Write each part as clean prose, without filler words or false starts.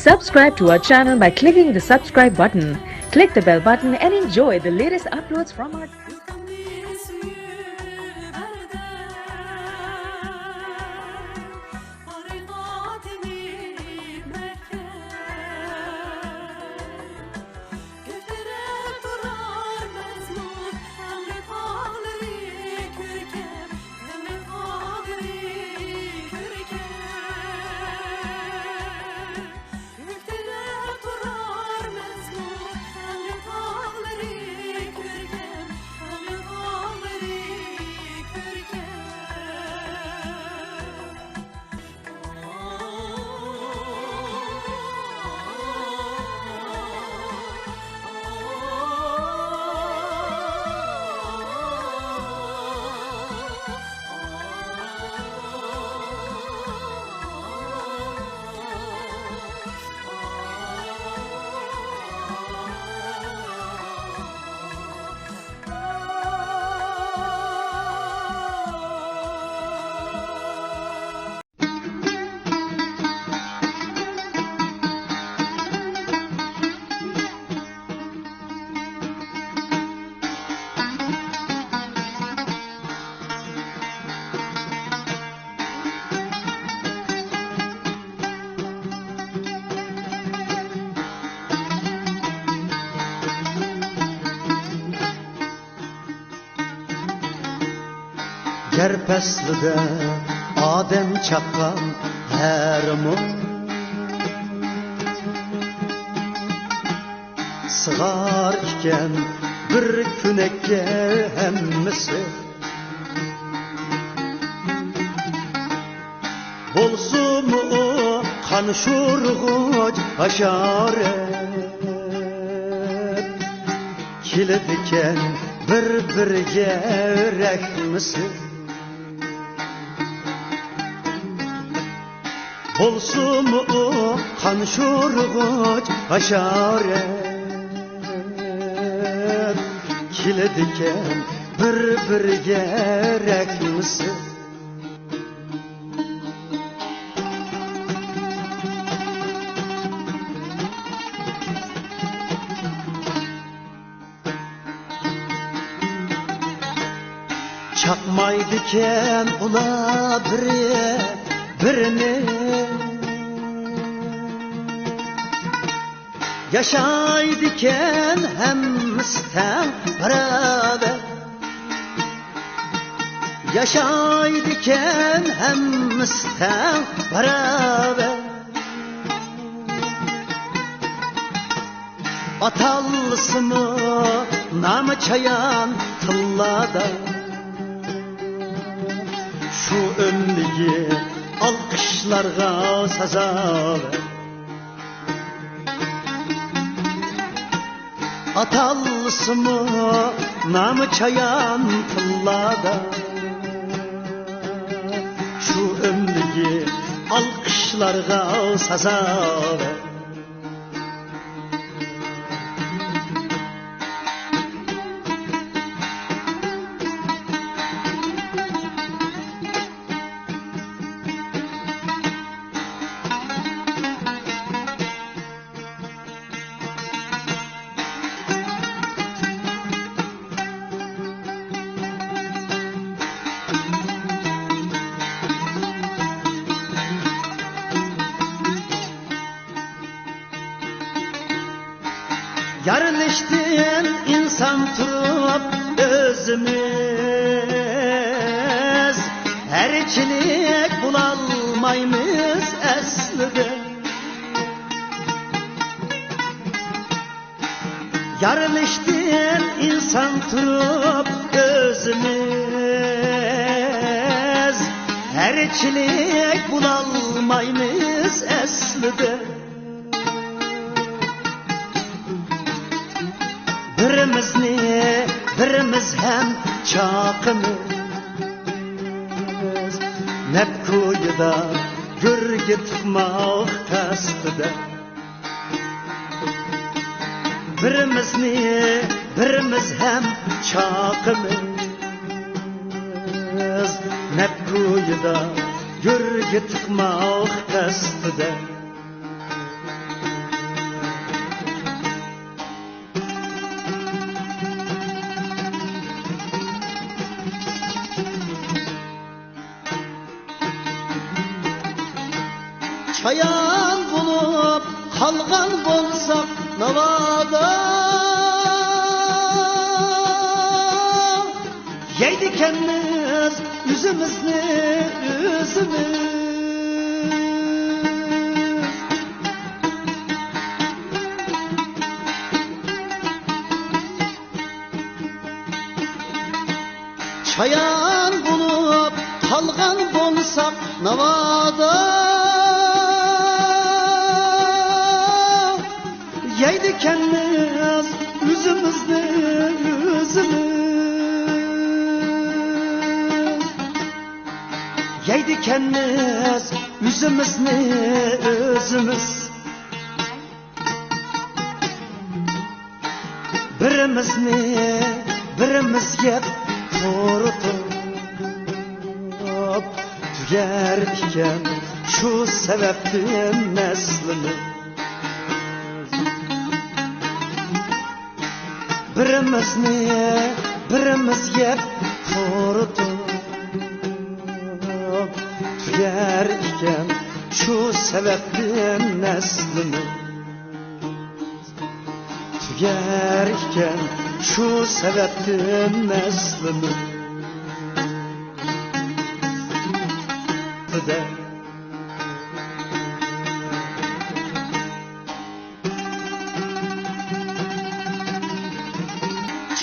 Subscribe to our channel by clicking the subscribe button. Click the bell button and enjoy the latest uploads from our Yer paslida odam chaqqan harmon sig'ar ekan bir kunakka hammasi bo'lsinmi u qon sho'rg'och hasharat keladikan bir-biriga rahmisi bo'lsinmi u qon sho'rg'och hasharat keladikan bir-biriga rahmisi chaqmaydikan ular birini yaşaydikan hammisdan barabar yaşaydikan hammisdan barabar atalsımı namı çayan tillada şu önlüğü alkışlarga sazaver atalsımı namı çayan tillada şu önlüğü alkışlarga sazaver Yarılıştın insan turup özümüz Herçilik bulalmayımız aslında Yarılıştın insan turup özümüz Herçilik bulalmayımız aslında birimiz hem çaqimiz nep ko'yida gurga tiqmoq qasdida birimiz hem çaqimiz nep ko'yida gurga tiqmoq qasdida Çayan bulup kalgan bolsak navada, yeydik kendimiz yüzümüzni üzümüz. Çayan bulup kalgan bolsak navada, yeydik kendimiz yüzümüzni üzümüz. Yeydik kendimiz yüzümüzni özümüz. Birimiz yep kurutup tüger iken şu sebepten neslimiz. Birimiz yep kurutup tüger iken şu sebepten neslimiz. Tüger iken şu sebepten neslimiz.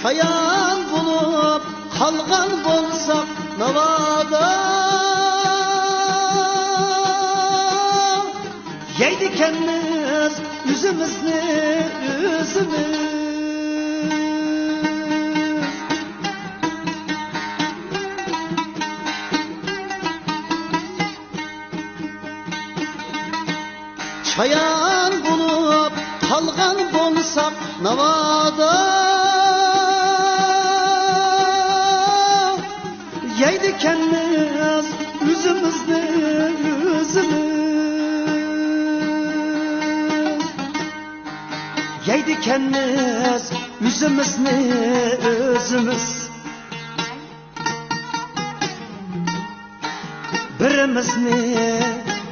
Çayan bulup kalgan bolsak navada, yeydik kendimiz yüzümüzni üzümüz. Çayan bulup kalgan bolsak navada, yeydik kendimiz yüzümüzni üzümüz. Yeydik kendimiz yüzümüzni özümüz.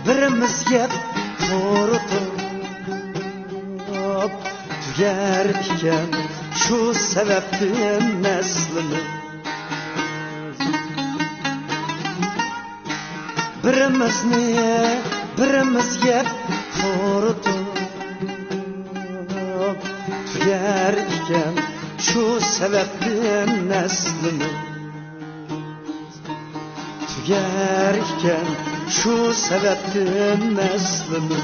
Birimiz yep kurutup tüger iken şu sebepten neslimiz. Birimiz yep kurutup tüger iken şu sebepten neslimiz. Tüger iken şu sebepten neslimiz.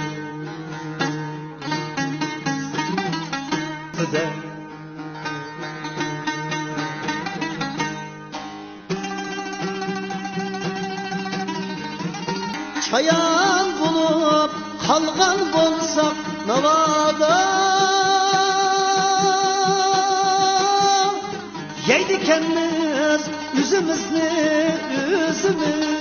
Çayan bulup kalgan bolsak navada, yeydik kendimiz yüzümüzni üzümüz.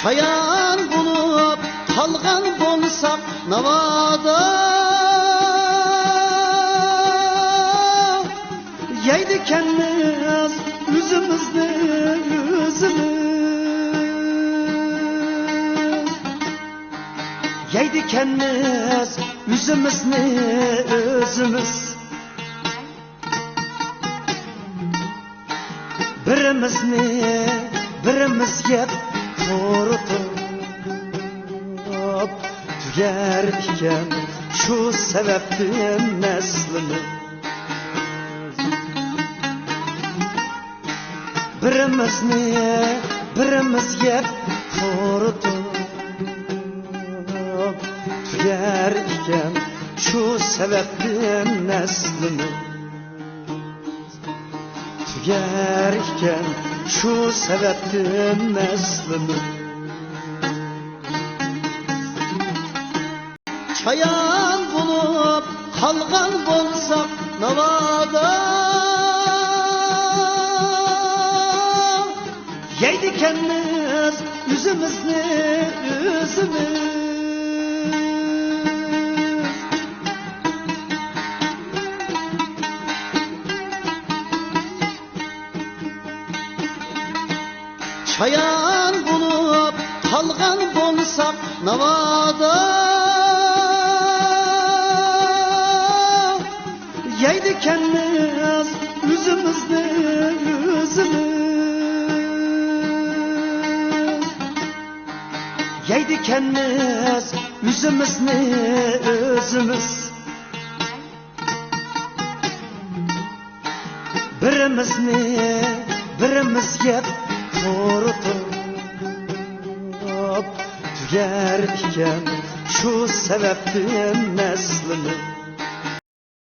Çayan bulup kalgan bolsak navada, yeydik kendimiz yüzümüzni üzümüz. Yeydik kendimiz yüzümüzni özümüz. Birimiz yep kurutup tüger iken şu sebepten neslimiz. Birimiz yep kurutup tüger iken şu sebepten neslimiz. Tüger iken şu sebepten neslimiz. Çayan bulup kalgan bolsak navada, yeydik kendimiz yüzümüzni üzümüz. Şayan bulup kalgan bolsak navada, yeydikenmiz üzümüzni üzümüz, yeydikenmiz üzümüzni üzümüz. Birimiz yep qurutup tüger iken şu sebepten neslimiz.